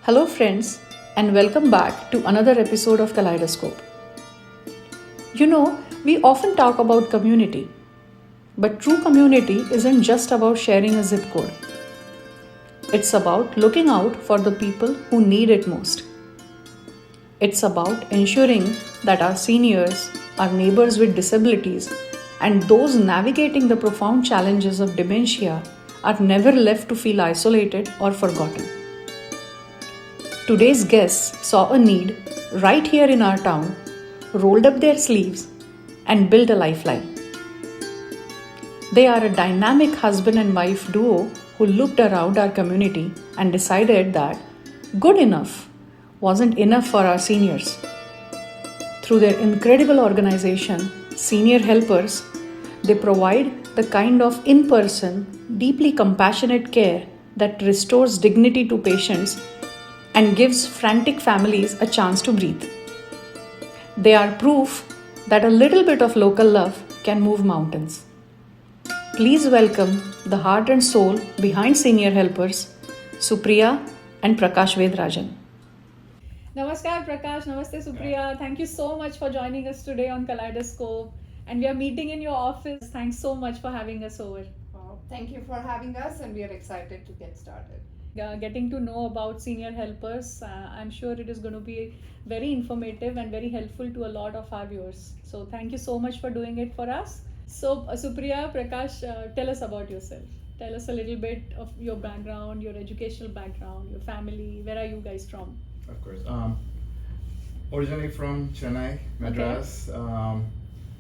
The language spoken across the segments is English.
Hello, friends, and welcome back to another episode of Kaleidoscope. We often talk about community, but true community isn't just about sharing a zip code. It's about looking out for the people who need it most. It's about ensuring that our seniors, our neighbors with disabilities, and those navigating the profound challenges of dementia are never left to feel isolated or forgotten. Today's guests saw a need right here in our town, rolled up their sleeves, and built a lifeline. They are a dynamic husband and wife duo who looked around our community and decided that good enough wasn't enough for our seniors. Through their incredible organization, Senior Helpers, they provide the kind of in-person, deeply compassionate care that restores dignity to patients and gives frantic families a chance to breathe. They are proof that a little bit of local love can move mountains. Please welcome the heart and soul behind Senior Helpers, Supriya and Prakash Vedarajan. Namaskar Prakash, Namaste Supriya. Thank you so much for joining us today on Kaleidoscope. And we are meeting in your office. Thanks so much for having us over. Thank you for having us, and we are excited to get started. Getting to know about Senior Helpers, I'm sure it is going to be very informative and very helpful to a lot of our viewers. So thank you so much for doing it for us. So Supriya, Prakash, tell us about yourself. Tell us a little bit of your background, your educational background, your family. Where are you guys from? Of course. Originally from Chennai, Madras. Okay.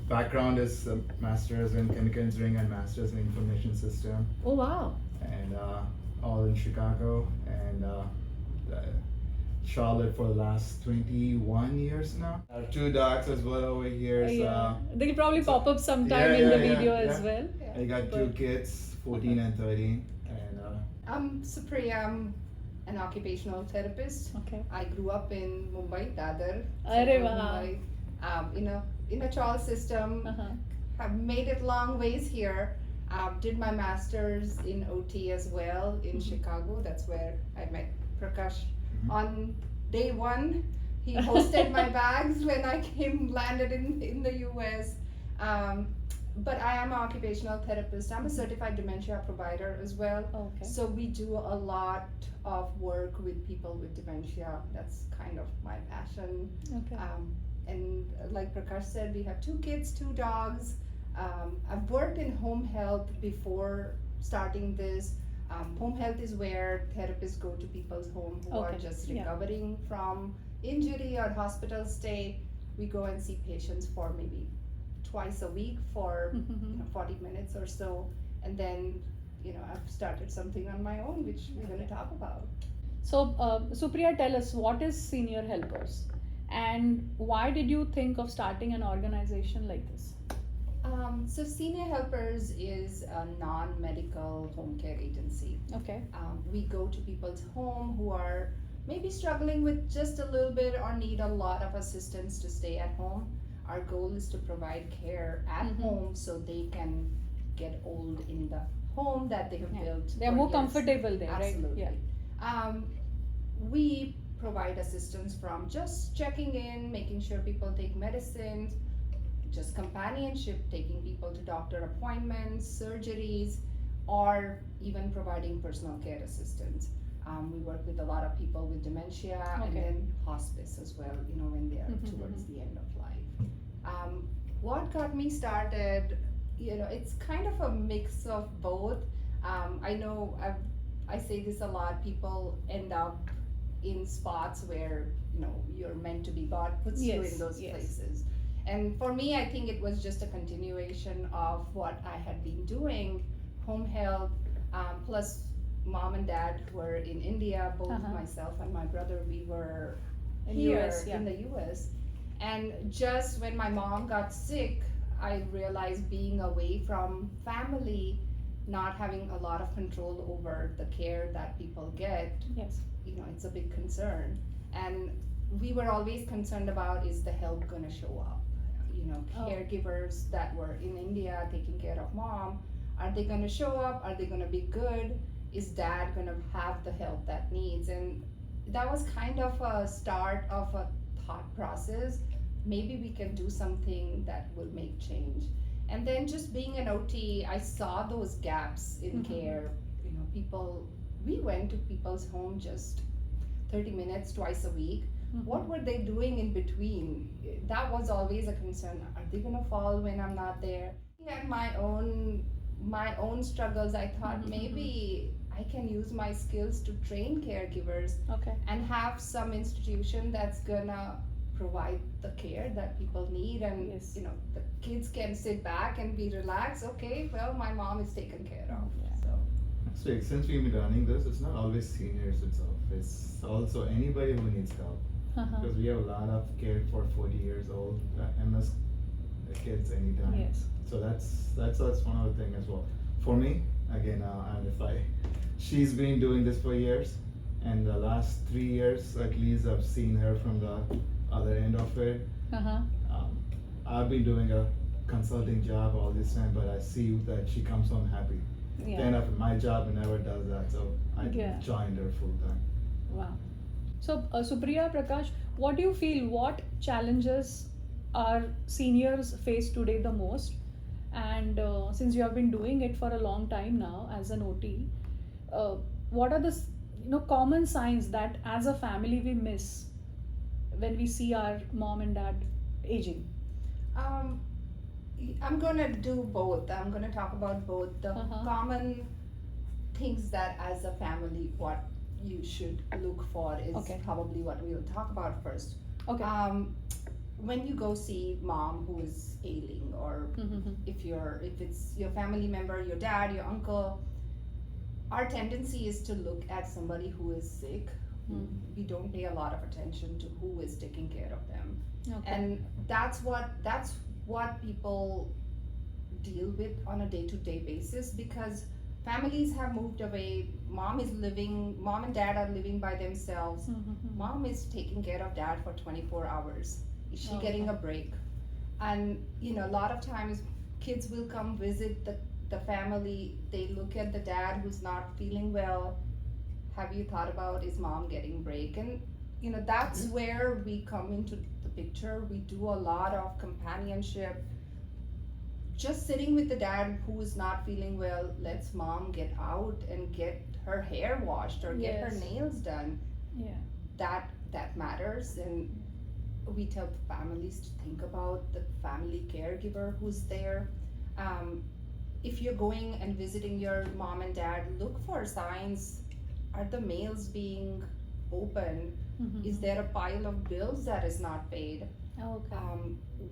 Background is a master's in chemical engineering and master's in information system. Oh wow! And all in Chicago and Charlotte for the last 21 years now. I have two dogs as well over here. They'll probably pop up sometime in the video as well. Yeah. I got two kids, 14 and 13. And I'm Supriya. I'm an occupational therapist. Okay. I grew up in Mumbai, Dadar. Mumbai. In a child system. Have made it long ways here. Did my master's in OT as well in Chicago. That's where I met Prakash. On day one, he hosted my bags when I landed in the US. But I am an occupational therapist. I'm a certified dementia provider as well. Okay. So we do a lot of work with people with dementia. That's kind of my passion. Okay. And like Prakash said, we have two kids, two dogs. I've worked in home health before starting this. Home health is where therapists go to people's home who are just recovering from injury or hospital stay. We go and see patients for maybe twice a week for 40 minutes or so. And then, I've started something on my own, which we're going to talk about. So, Supriya, tell us, what is Senior Helpers? And why did you think of starting an organization like this? So Senior Helpers is a non-medical home care agency. Okay. We go to people's home who are maybe struggling with just a little bit or need a lot of assistance to stay at home. Our goal is to provide care at home so they can get old in the home that they have built. They're more comfortable there, Absolutely. right? Yeah. We provide assistance from just checking in, making sure people take medicines, just companionship, taking people to doctor appointments, surgeries, or even providing personal care assistance. We work with a lot of people with dementia and then hospice as well, when they are towards the end of life. What got me started, it's kind of a mix of both. I know I say this a lot, people end up in spots where, you're meant to be. God puts you in those places. And for me, I think it was just a continuation of what I had been doing, home health, plus mom and dad were in India, both myself and my brother, we were in the US. And just when my mom got sick, I realized being away from family, not having a lot of control over the care that people get, it's a big concern. And we were always concerned about, is the help gonna show up? Caregivers that were in India taking care of mom, are they gonna show up? Are they gonna be good? Is dad gonna have the help that needs? And that was kind of a start of a thought process. Maybe we can do something that will make change. And then just being an OT, I saw those gaps in care. You know, we went to people's home just 30 minutes twice a week. What were they doing in between? That was always a concern. Are they gonna fall when I'm not there? I had my own struggles. I thought maybe I can use my skills to train caregivers Okay. and have some institution that's gonna provide the care that people need, and Yes. you know, the kids can sit back and be relaxed. Okay, well, my mom is taken care of. Yeah. So So since we've been running this, it's not always seniors itself. It's also anybody who needs help. Because we have a lot of care for 40 years old MS kids anytime. Yes. So that's one of the things as well. For me, again, she's been doing this for years, and the last 3 years at least I've seen her from the other end of it. I've been doing a consulting job all this time, but I see that she comes home happy. The end Yeah. of my job never does that, so I Yeah. joined her full time. Wow. So, Supriya, Prakash, what do you feel? What challenges our seniors face today the most? And since you have been doing it for a long time now as an OT, what are the common signs that as a family we miss when we see our mom and dad aging? I'm gonna do both. I'm gonna talk about both the common things that as a family, what you should look for is Okay. probably what we'll talk about first. Okay. When you go see mom who is ailing, or if it's your family member, your dad, your uncle, our tendency is to look at somebody who is sick. We don't pay a lot of attention to who is taking care of them. Okay. And that's what people deal with on a day-to-day basis, because families have moved away. Mom and dad are living by themselves. Mom is taking care of dad for 24 hours. Is she getting a break? And you know, a lot of times kids will come visit the family. They look at the dad who's not feeling well. Have you thought about, is mom getting break? And you know, that's where we come into the picture. We do a lot of companionship. Just sitting with the dad who is not feeling well, lets mom get out and get her hair washed or get her Yes. nails done. Yeah. That matters. And we tell families to think about the family caregiver who's there. If you're going and visiting your mom and dad, look for signs. Are the mails being opened? Is there a pile of bills that is not paid? Okay.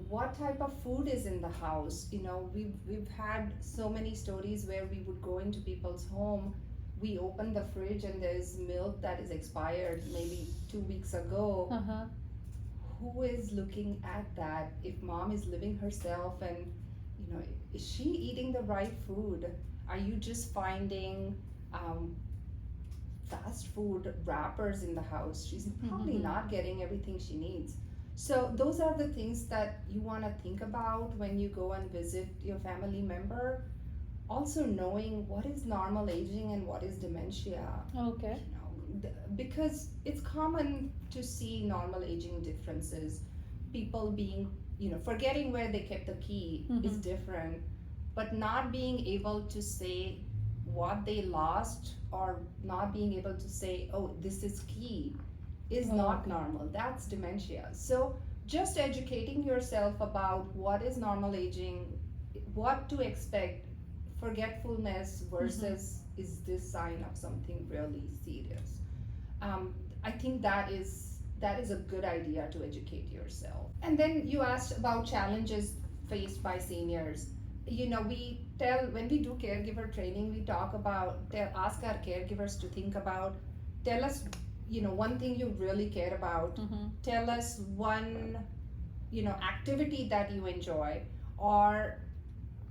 What type of food is in the house? You know, we've had so many stories where we would go into people's home, we open the fridge and there's milk that is expired maybe 2 weeks ago. Who is looking at that? If mom is living herself, and you know, is she eating the right food? Are you just finding fast food wrappers in the house? She's probably not getting everything she needs. So those are the things that you want to think about when you go and visit your family member. Also knowing what is normal aging and what is dementia. Okay. You know, because it's common to see normal aging differences. People being, you know, forgetting where they kept the key is different, but not being able to say what they lost, or not being able to say, oh, this is key, is not normal. That's dementia. So just educating yourself about what is normal aging, what to expect, forgetfulness versus is this sign of something really serious. I think that is a good idea to educate yourself. And then you asked about challenges faced by seniors. You know, when we do caregiver training, we ask our caregivers to think about, tell us, you know, one thing you really care about. Tell us one, you know, activity that you enjoy, or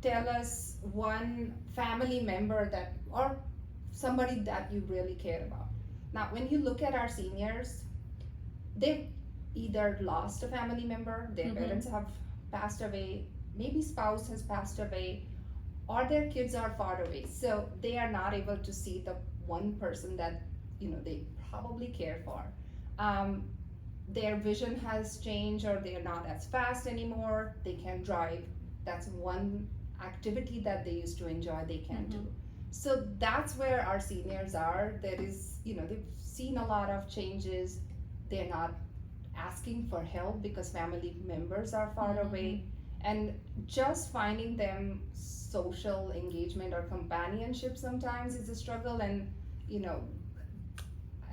tell us one family member or somebody that you really care about. Now, when you look at our seniors, they've either lost a family member, their parents have passed away, maybe spouse has passed away, or their kids are far away. So they are not able to see the one person that they probably care for. Um, their vision has changed, or they're not as fast anymore. They can't drive. That's one activity that they used to enjoy, they can't do. So that's where our seniors are. There is, they've seen a lot of changes. They're not asking for help because family members are far away. And just finding them social engagement or companionship sometimes is a struggle. And,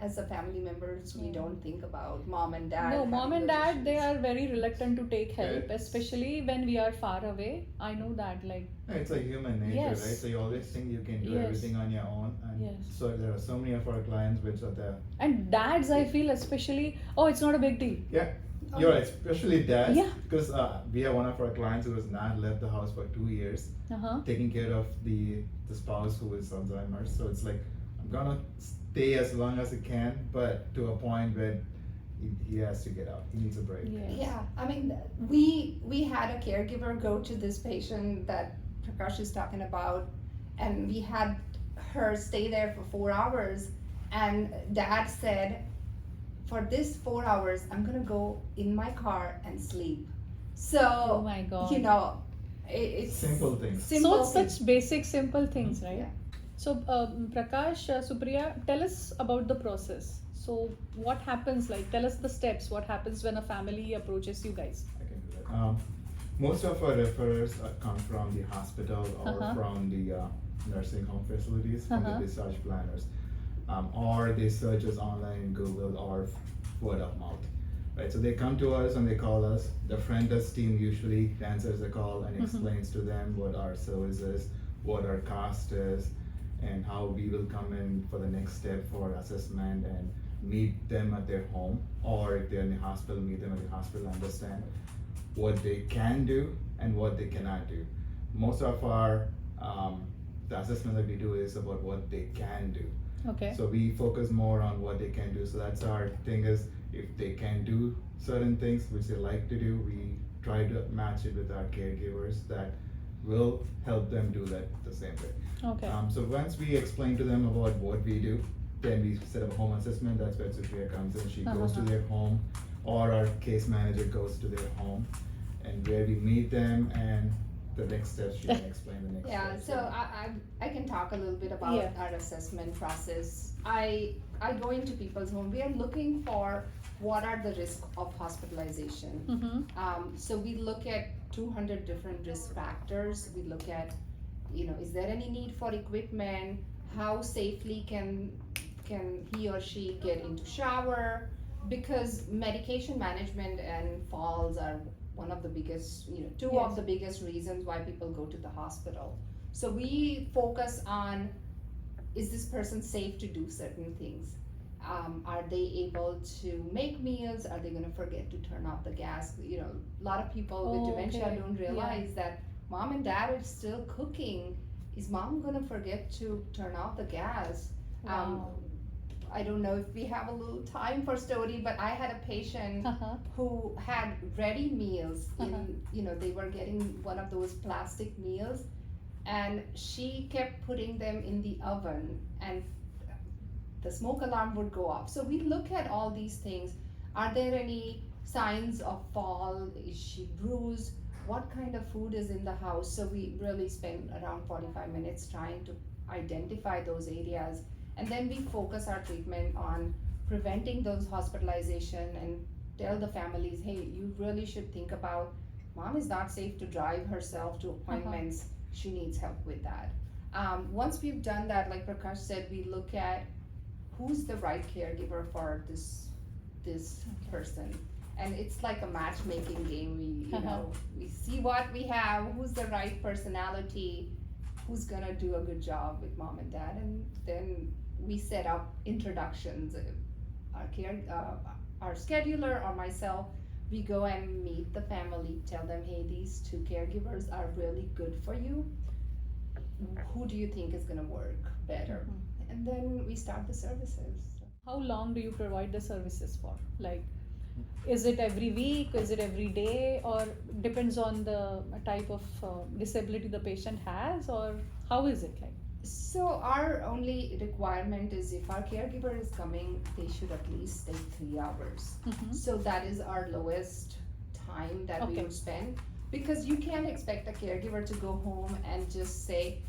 as a family members, we don't think about mom and dad. No, mom and dad, issues. they are very reluctant to take help, Yes. especially when we are far away. I know that, like, It's like human nature, Yes. right? So you always think you can do Yes. everything on your own, and Yes. so there are so many of our clients which are there. and dads, I feel especially, oh, it's not a big deal. Yeah, you're right, especially dads. Yeah. Because we have one of our clients who has not left the house for 2 years, taking care of the spouse who is Alzheimer's. So it's like, I'm gonna stay as long as I can, but to a point where he has to get out. He needs a break. Yes. Yeah, I mean, we had a caregiver go to this patient that Prakash is talking about, and we had her stay there for 4 hours, and dad said, for this 4 hours, I'm gonna go in my car and sleep. So, Oh my God. it's Simple things. simple So things. such basic, simple things, right? Yeah. So, Prakash, Supriya, tell us about the process. So, what happens? Like, tell us the steps. What happens when a family approaches you guys? I can do that. Most of our referrals come from the hospital or from the nursing home facilities, from the discharge planners, or they search us online in Google or word of mouth. Right, so they come to us and they call us. The front desk team usually answers the call and explains to them what our service is, what our cost is, and how we will come in for the next step for assessment and meet them at their home, or if they're in the hospital, meet them at the hospital, understand what they can do and what they cannot do. Most of our the assessment that we do is about what they can do. Okay. So we focus more on what they can do. So that's our thing is, if they can do certain things which they like to do, we try to match it with our caregivers that will help them do that the same way. Okay. So once we explain to them about what we do, then we set up a home assessment. That's where Supriya comes in. She goes to their home, or our case manager goes to their home, and where we meet them, and the next steps she can explain the next Yeah, steps. so I can talk a little bit about Yeah. our assessment process. I go into people's home. We are looking for what are the risks of hospitalization. So we look at 200 different risk factors. We look at, is there any need for equipment? How safely can he or she get into shower? Because medication management and falls are one of the biggest, two Yes. of the biggest reasons why people go to the hospital. So we focus on, is this person safe to do certain things? Are they able to make meals? Are they going to forget to turn off the gas? A lot of people with dementia okay. don't realize that mom and dad are still cooking. Is mom going to forget to turn off the gas? Wow. I don't know if we have a little time for story, but I had a patient who had ready meals in, they were getting one of those plastic meals, and she kept putting them in the oven, and the smoke alarm would go off. So we look at all these things. Are there any signs of fall? Is she bruised? What kind of food is in the house? So we really spend around 45 minutes trying to identify those areas. And then we focus our treatment on preventing those hospitalization and tell the families, hey, you really should think about, mom is not safe to drive herself to appointments. She needs help with that. Once we've done that, like Prakash said, we look at who's the right caregiver for this person. And it's like a matchmaking game. We see what we have, who's the right personality, who's gonna do a good job with mom and dad, and then we set up introductions. Our scheduler or myself, we go and meet the family, tell them, hey, these two caregivers are really good for you. Who do you think is gonna work better? And then we start the services. How long do you provide the services for? Like, is it every week? Is it every day? Or depends on the type of disability the patient has? Or how is it like? So our only requirement is if our caregiver is coming, they should at least stay 3 hours. Mhm. So that is our lowest time that we Okay. would spend, because you can't expect a caregiver to go home and just say,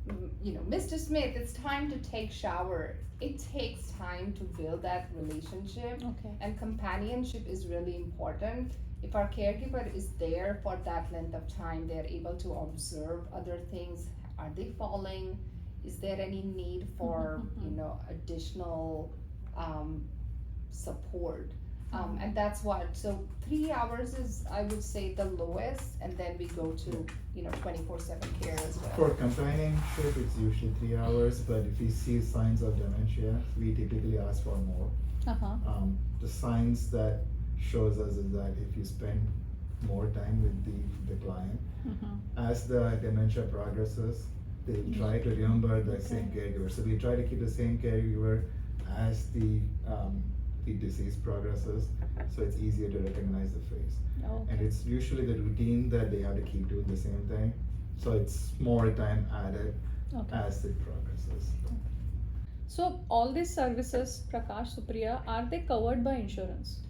Mr. Smith, it's time to take shower. It takes time to build that relationship, Okay. and companionship is really important. If our caregiver is there for that length of time, they're able to observe other things. Are they falling? Is there any need for additional support? And that's what. So 3 hours is, I would say, the lowest, and then we go to 24/7 care as well. For companionship, it's usually 3 hours, but if we see signs of dementia, we typically ask for more. Uh-huh. The signs that shows us is that if you spend more time with the client, Mhm. as the dementia progresses, they try to remember the same caregiver. So we try to keep the same caregiver as the disease progresses, so it's easier to recognize the face. Okay. And it's usually the routine that they have to keep doing the same thing, so it's more time added Okay. as it progresses. So all these services, Prakash, Supriya, are they covered by insurance?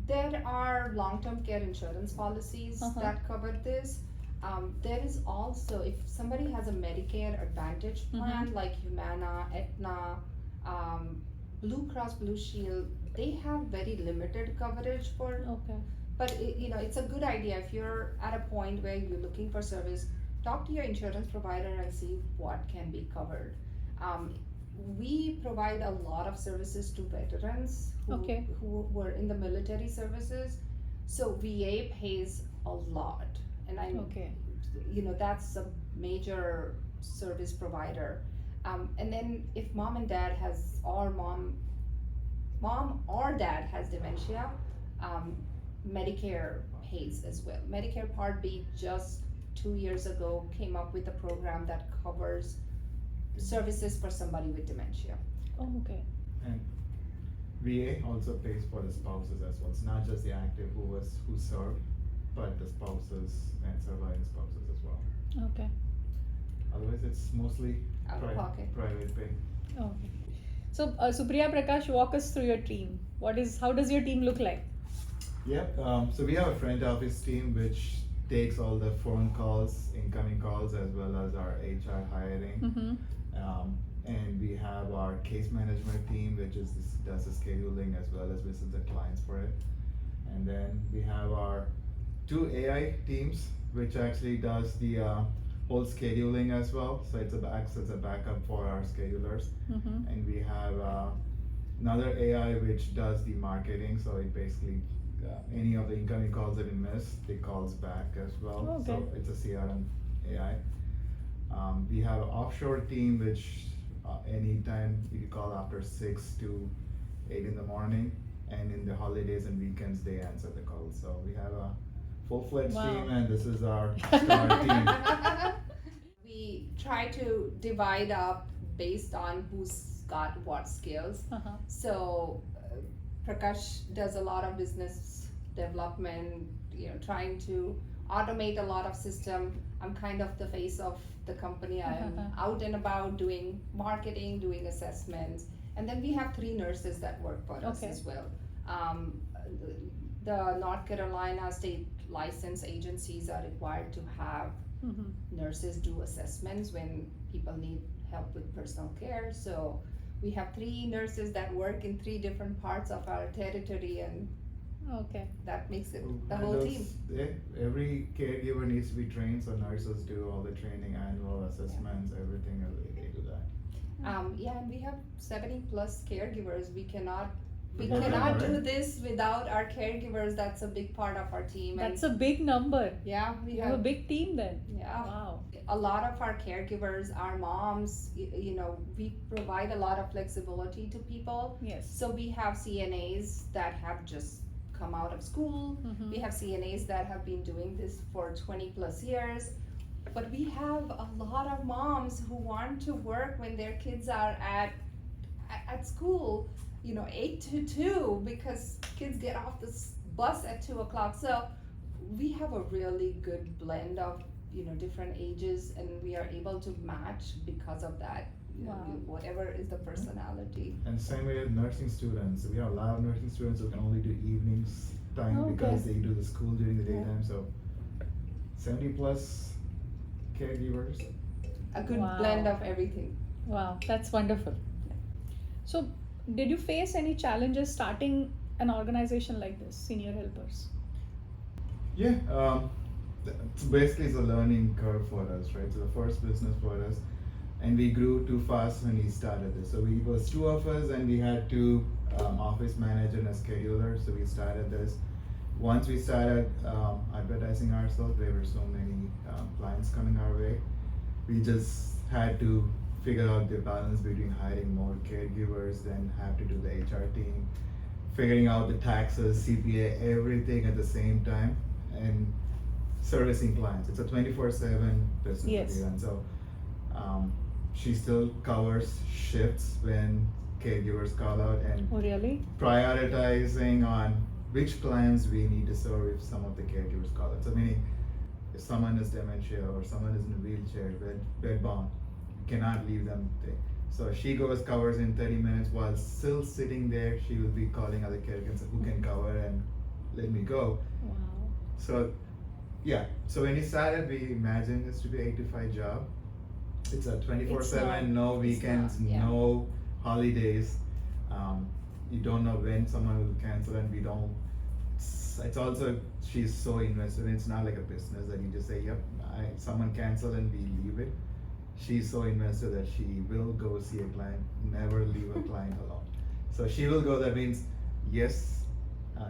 There are long-term care insurance policies Uh-huh. that cover this. There is also, if somebody has a Medicare Advantage plan like Humana, Aetna, Blue Cross Blue Shield, they have very limited coverage for. Okay. But it's a good idea if you're at a point where you're looking for service, talk to your insurance provider and see what can be covered. We provide a lot of services to veterans who were in the military services. So VA pays a lot, and Okay. that's a major service provider. And then if mom and dad has, or mom or dad has dementia, Medicare pays as well. Medicare Part B just 2 years ago came up with a program that covers services for somebody with dementia. Oh, okay. And VA also pays for the spouses as well. It's not just the active who served, but the spouses and surviving spouses as well. Okay. Otherwise, it's mostly Out of pocket. private pay. Okay. So Supriya, Prakash, walk us through your team. How does your team look like? Yep. So we have a front office team which takes all the phone calls, incoming calls, as well as our HR hiring. Mm-hmm. And we have our case management team, which does the scheduling as well as visits the clients for it. And then we have our 2 AI teams, which actually does the whole scheduling as well. So it's a backup for our schedulers. Mm-hmm. And we have another AI which does the marketing. So it basically any of the incoming calls that we miss, it calls back as well. Okay. So it's a CRM AI. We have an offshore team which anytime you can call after 6 to 8 in the morning, and in the holidays and weekends they answer the call. So we have a full-fledged Wow. team, and this is our star team. We try to divide up based on who's got what skills. Uh-huh. So Prakash does a lot of business development, trying to automate a lot of system. I'm kind of the face of the company. I'm out and about doing marketing, doing assessments. And then we have 3 nurses that work for us Okay. as well. The North Carolina state license agencies are required to have Mm-hmm. nurses do assessments when people need help with personal care. So we have 3 nurses that work in 3 different parts of our territory, and Okay. that makes it Who the whole team. handles- every caregiver needs to be trained, so nurses do all the training, annual assessments, everything, they do that. And we have 70 plus caregivers. We cannot Yeah, do right. this without our caregivers. That's a big part of our team. That's a big number. yeah, we You have a big team then. yeah. Wow. A lot of our caregivers are moms. We provide a lot of flexibility to people. Yes. So we have CNAs that have just come out of school. Mhm. We have CNAs that have been doing this for 20 plus years. But we have a lot of moms who want to work when their kids are at school, 8 to 2, because kids get off the bus at 2 o'clock. So we have a really good blend of different ages, and we are able to match because of that. Wow. Whatever is the personality. And same way with nursing students. We have a lot of nursing students who can only do evenings time Okay. because they do the school during the daytime. So 70 plus caregivers. A good Wow. blend of everything. Wow, that's wonderful. So, did you face any challenges starting an organization like this, Senior Helpers? Yeah, so basically it's a learning curve for us, right? So the first business for us, and we grew too fast when we started this. So we was two of us, and we had two office manager and a scheduler. So we started this. Once we started advertising ourselves, there were so many clients coming our way. We just had to figure out the balance between hiring more caregivers, then have to do the HR team, figuring out the taxes, CPA, everything at the same time, and servicing clients. It's a 24/7 business. Yes. And so she still covers shifts when caregivers call out, and Oh, really? prioritizing on which clients we need to serve if some of the caregivers call out. So meaning, if someone is dementia or someone is in a wheelchair, bedbound, you cannot leave them there. So she goes, covers in 30 minutes while still sitting there. She will be calling other caregivers who can cover and let me go. Wow. So yeah, so when we started, we imagined this to be 8 to 5 job. It's a 24/7, no It's weekends, not, yeah. no holidays. You don't know when someone will cancel, and we don't. It's also, she's so invested. It's not like a business that you just say, yep, someone cancel and we leave it. She's so invested that she will go see a client, never leave a client alone. So she will go. That means, yes,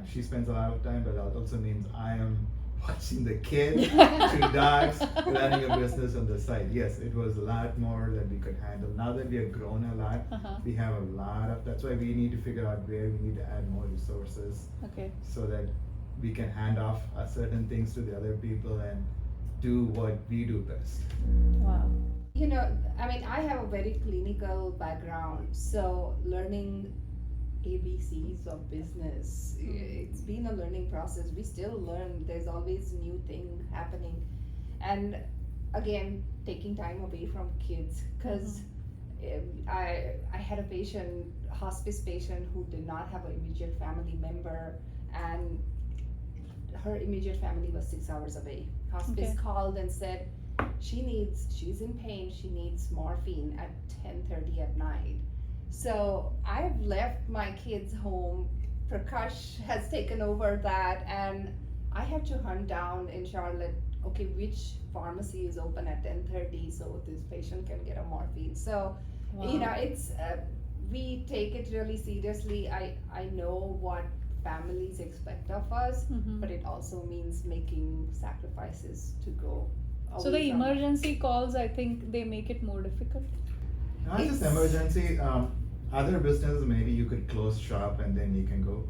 she spends a lot of time, but that also means I am watching the kids, 2 dogs, running a business on the side. Yes, it was a lot more than we could handle. Now that we have grown a lot, Uh-huh. we have a lot of, that's why we need to figure out where we need to add more resources Okay. so that we can hand off certain things to the other people and do what we do best. Wow. I have a very clinical background, so learning ABCs of business, it's been a learning process. We still learn, there's always new thing happening. And again, taking time away from kids, because I had a patient, hospice patient, who did not have an immediate family member, and her immediate family was 6 hours away. Hospice Okay. called and said she's in pain, she needs morphine at 10:30 at night. So I've left my kids home. Prakash has taken over that, and I have to hunt down in Charlotte, okay, which pharmacy is open at 10:30 so this patient can get a morphine. So Wow. it's we take it really seriously. I know what families expect of us, Mhm. but it also means making sacrifices to go away So the from emergency calls, I think they make it more difficult. Not just It's- emergency, other businesses, maybe you could close shop and then you can go.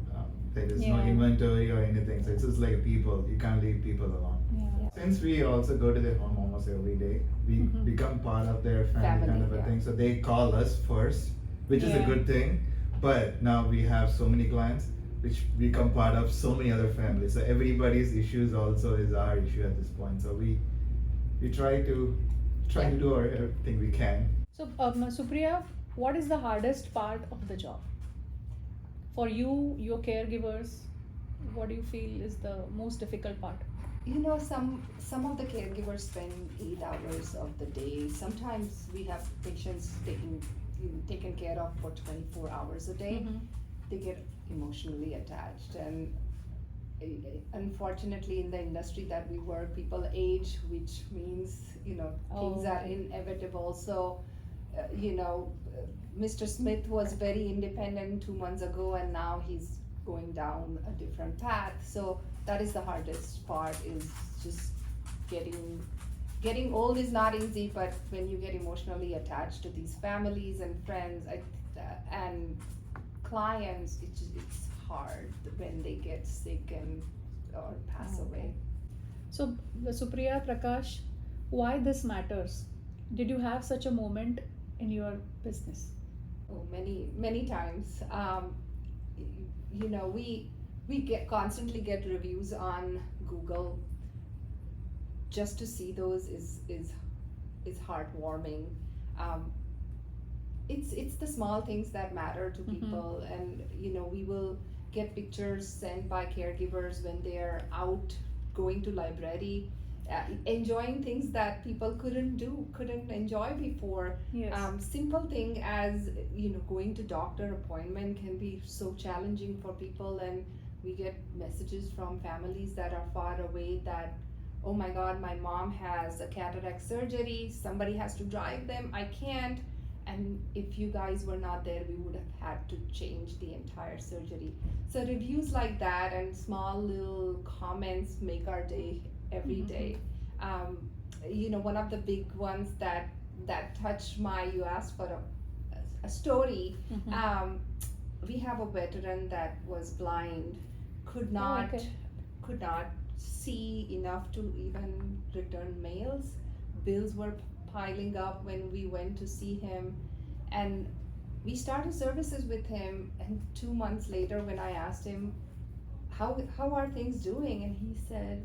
There is no Yeah. inventory or anything, so it's just like people, you can't leave people alone. Yeah. Since we also go to their home almost every day, we Mhm. become part of their family kind of a yeah. thing. So they call us first, which is a Yeah. good thing. But now we have so many clients, which become part of so many other families. So everybody's issues also is our issue at this point. So we try to do everything we can. So, Supriya, what is the hardest part of the job? For you, your caregivers, what do you feel is the most difficult part? Some of the caregivers spend 8 hours of the day. Sometimes we have patients taken care of for 24 hours a day. Mhm. They get emotionally attached, and unfortunately in the industry that we work, people age, which means things are Oh. inevitable. So Mr. Smith was very independent 2 months ago, and now he's going down a different path. So that is the hardest part, is just getting old is not easy, but when you get emotionally attached to these families and friends and clients, it's hard when they get sick or pass away. So, Supriya, Prakash, why this matters? Did you have such a moment in your business? Oh, many times. We constantly get reviews on Google. just to see those is heartwarming. Um, it's the small things that matter to people, and we will get pictures sent by caregivers when they're out going to library, enjoying things that people couldn't enjoy before. Yes. Simple thing as going to doctor appointment can be so challenging for people, and we get messages from families that are far away that, oh my god, my mom has a cataract surgery, somebody has to drive them, I can't. And if you guys were not there, we would have had to change the entire surgery. So reviews like that and small little comments make our day every day. One of the big ones that touched you asked for a story. We have a veteran that was blind, could not see enough to even return mails. Bills were piling up when we went to see him, and we started services with him. And 2 months later, when I asked him how are things doing, and he said,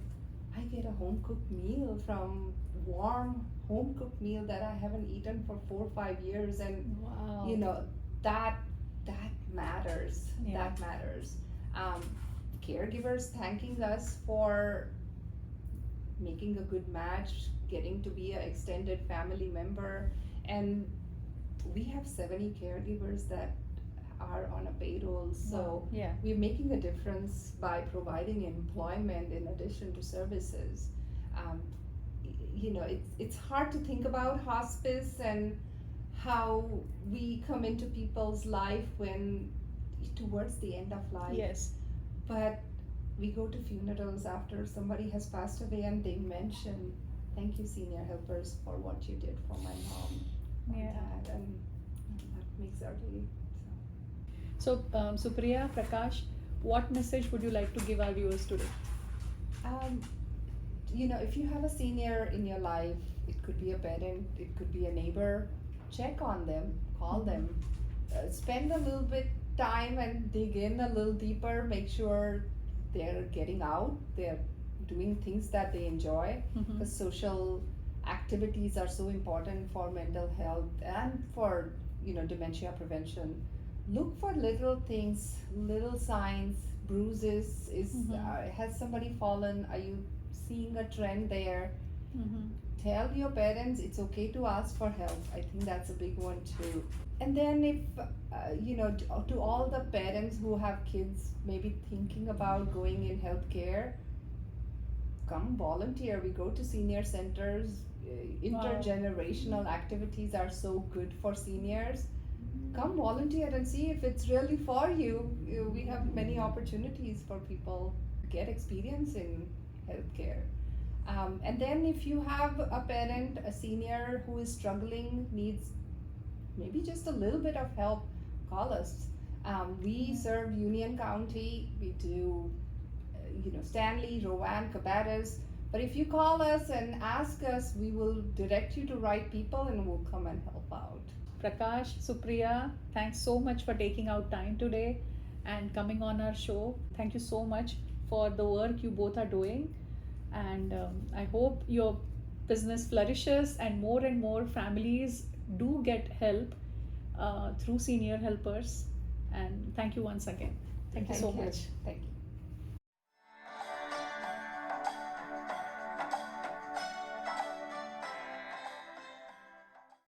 I get a home cooked meal from warm home cooked meal that I haven't eaten for 4 or 5 years. And Wow. that matters. Yeah. That matters. Caregivers thanking us for making a good match, getting to be an extended family member. And we have 70 caregivers that are on a payroll, so Wow. Yeah. we're making a difference by providing employment in addition to services. It's hard to think about hospice and how we come into people's life when towards the end of life. Yes. But we go to funerals after somebody has passed away, and they mention, thank you, senior helpers, for what you did for my mom or Yeah. dad, and that makes our day. So, Supriya, Prakash, what message would you like to give our viewers today? If you have a senior in your life, it could be a parent, it could be a neighbor, check on them, call them, spend a little bit time and dig in a little deeper, make sure they're getting out, they're doing things that they enjoy, because social activities are so important for mental health and for dementia prevention. Look for little things, little signs, bruises. Has somebody fallen? Are you seeing a trend there? Tell your parents it's okay to ask for help. I think that's a big one too. And then if to all the parents who have kids maybe thinking about going in healthcare, come volunteer. We go to senior centers. Intergenerational activities are so good for seniors. Come volunteer and see if it's really for you. We have many opportunities for people to get experience in healthcare. And then if you have a parent, a senior who is struggling, needs maybe just a little bit of help, call us. We serve Union County. We do, Stanley, Rowan, Cabarrus. But if you call us and ask us, we will direct you to right people and we'll come and help out. Prakash, Supriya, thanks so much for taking out time today and coming on our show. Thank you so much for the work you both are doing. And I hope your business flourishes and more families do get help through senior helpers. And thank you once again. Thank you so much. Thank you.